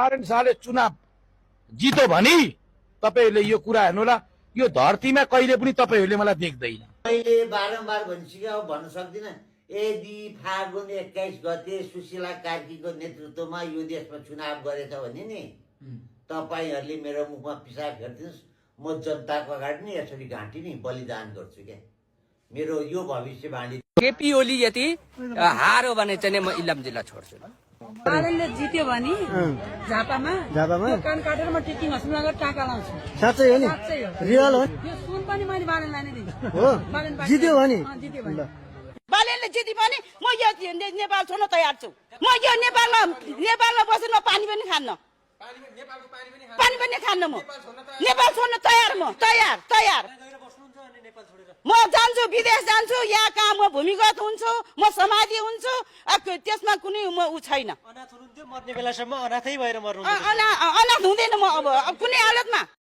नारायण शाहले चुनाव जित्यो भने तपाईहरुले यो कुरा हेर्नुहोला, यो धरतीमा कहिले पनि तपाईहरुले मलाई देख्दैन। मैले बारम्बार भनिसक्यो, अब भन्न सक्दिन। यदि फागुन 21 गते सुशीला कार्कीको नेतृत्वमा यो देशमा चुनाव गरेछ भने नि तपाईहरुले मेरो मुखमा पिसाब हेर्दिनुस्, म जनताको अगाडि नि यसरी घाँटी नि बलिदान गर्छु क्या। मेरो यो भविष्यवाणी केपी ओली यति हारो भने चाहिँ म इलाम जिल्ला छोड्छु। बालनले जित्यो भने झापामा कान काटेर म टिचिङ हस्पिटलमा टाका लाउँछु। साँच्चै हो नि? रियल हो? यो सुन पनि मैले बालनलाई नै दिन्छु। हो? जित्यो भने? जित्यो भने बालनले जित्यो भने म यो नेपाल छोड्न तयार छु। म यो नेपालमा बसेर म पानी पनि खान्न। पानी पनि खान्न। म नेपाल छोड्न तयार। म तयार म जान्छु, विदेश जान्छु, यहाँ कहाँ म भूमिगत हुन्छु, म समाधि हुन्छु, त्यसमा कुनै म उ छैन। मर्ने बेलासम्म अनाथै भएर मर्नु? अनाथ हुँदैन म। अब कुनै